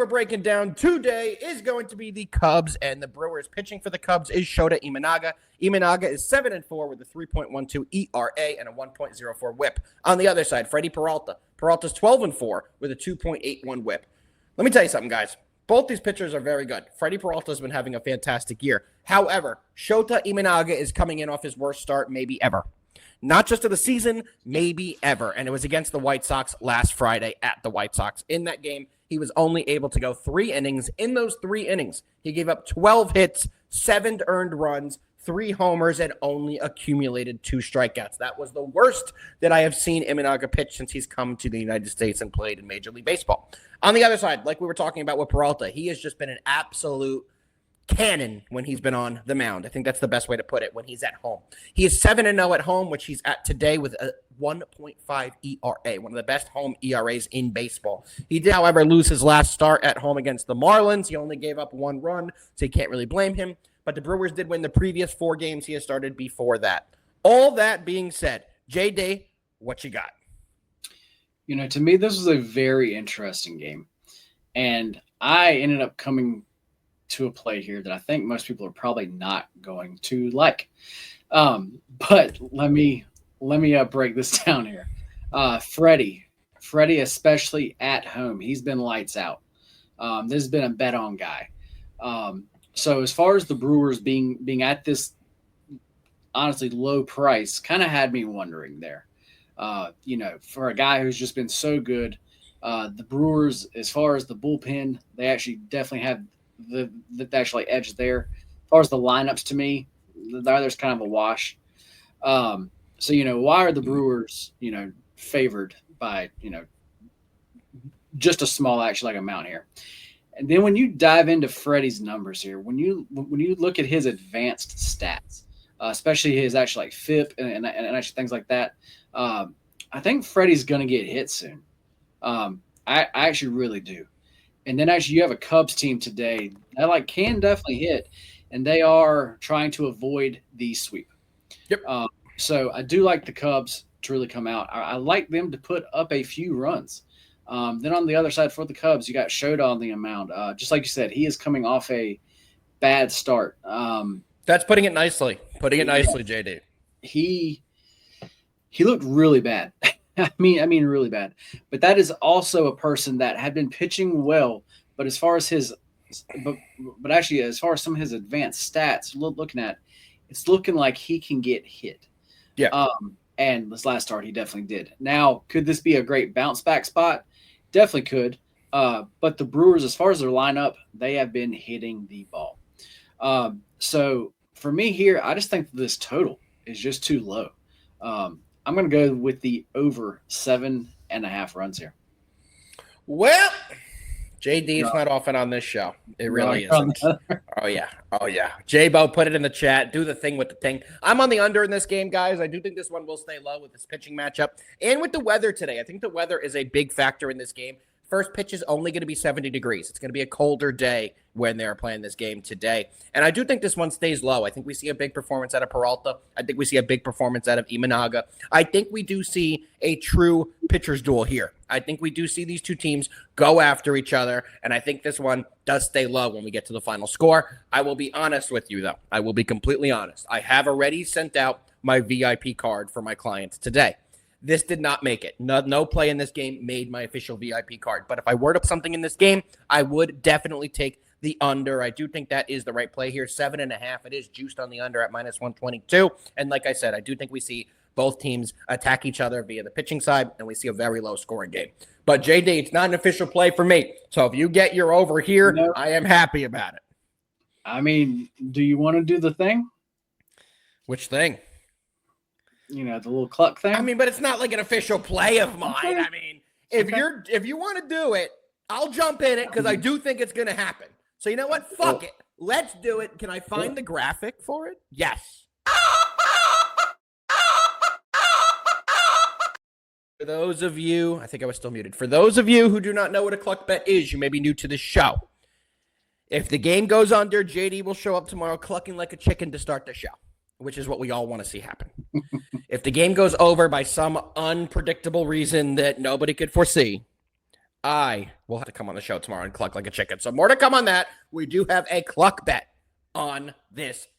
We're breaking down today is going to be the Cubs and the Brewers. Pitching for the Cubs is Shota Imanaga. Imanaga is 7-4 with a 3.12 ERA and a 1.04 WHIP. On the other side, Freddie Peralta. Peralta's 12-4 with a 2.81 WHIP. Let me tell you something, guys. Both these pitchers are very good. Freddie Peralta has been having a fantastic year. However, Shota Imanaga is coming in off his worst start maybe ever. Not just of the season, maybe ever. And it was against the White Sox last Friday at the White Sox. In that game, he was only able to go 3 innings. In those 3 innings, he gave up 12 hits, 7 earned runs, 3 homers, and only accumulated 2 strikeouts. That was the worst that I have seen Imanaga pitch since he's come to the United States and played in Major League Baseball. On the other side, like we were talking about with Peralta, he has just been an absolute cannon when he's been on the mound. I think that's the best way to put it when he's at home. He is 7-0 at home, which he's at today with a 1.5 ERA, one of the best home ERAs in baseball. He did, however, lose his last start at home against the Marlins. He only gave up 1 run, so you can't really blame him. But the Brewers did win the previous 4 games he has started before that. All that being said, JD, what you got? You know, to me, this was a very interesting game. And I ended up coming to a play here that I think most people are probably not going to like. But let me break this down here. Freddie, especially at home, he's been lights out. This has been a bet on guy. So as far as the Brewers being at this honestly low price, kind of had me wondering there. You know, for a guy who's just been so good, the Brewers, as far as the bullpen, they actually definitely have the actually edge there. As far as the lineups, to me, there's kind of a wash. So, you know, why are the Brewers, you know, favored by, you know, just a small actually like amount here? And then when you dive into Freddie's numbers here, when you look at his advanced stats, especially his actually like FIP and actually things like that, I think Freddie's going to get hit soon. I actually really do. And then actually you have a Cubs team today that like can definitely hit, and they are trying to avoid the sweep. Yep. So I do like the Cubs to really come out. I like them to put up a few runs. Then on the other side for the Cubs, you got Shota on the mound. Just like you said, he is coming off a bad start. That's putting it nicely. JD. He looked really bad. I mean, really bad. But that is also a person that had been pitching well, but as far as his, but actually as far as some of his advanced stats, looking at, it's looking like he can get hit. Yeah. And this last start, he definitely did. Now, could this be a great bounce back spot? Definitely could. But the Brewers, as far as their lineup, they have been hitting the ball. So for me here, I just think this total is just too low. I'm going to go with the over 7.5 runs here. Well, JD is not often on this show. It really isn't. Oh, yeah. J-Bo, put it in the chat. Do the thing with the thing. I'm on the under in this game, guys. I do think this one will stay low with this pitching matchup. And with the weather today, I think the weather is a big factor in this game. First pitch is only going to be 70 degrees. It's going to be a colder day when they're playing this game today. And I do think this one stays low. I think we see a big performance out of Peralta. I think we see a big performance out of Imanaga. I think we do see a true pitcher's duel here. I think we do see these two teams go after each other, and I think this one does stay low when we get to the final score. I will be honest with you, though. I will be completely honest. I have already sent out my VIP card for my clients today. This did not make it. No play in this game made my official VIP card. But if I were to put something in this game, I would definitely take the under. I do think that is the right play here. 7.5. It is juiced on the under at -122. And like I said, I do think we see both teams attack each other via the pitching side, and we see a very low-scoring game. But, JD, it's not an official play for me. So if you get your over here, no. I am happy about it. I mean, do you want to do the thing? Which thing? You know, the little cluck thing. I mean, but it's not like an official play of mine. Okay. I mean, if you want to do it, I'll jump in it because I do think it's going to happen. So you know what? Fuck it. Let's do it. Can I find the graphic for it? Yes. For those of you, I think I was still muted. For those of you who do not know what a cluck bet is, you may be new to this show. If the game goes under, JD will show up tomorrow clucking like a chicken to start the show, which is what we all want to see happen. If the game goes over by some unpredictable reason that nobody could foresee, I will have to come on the show tomorrow and cluck like a chicken. So more to come on that. We do have a cluck bet on this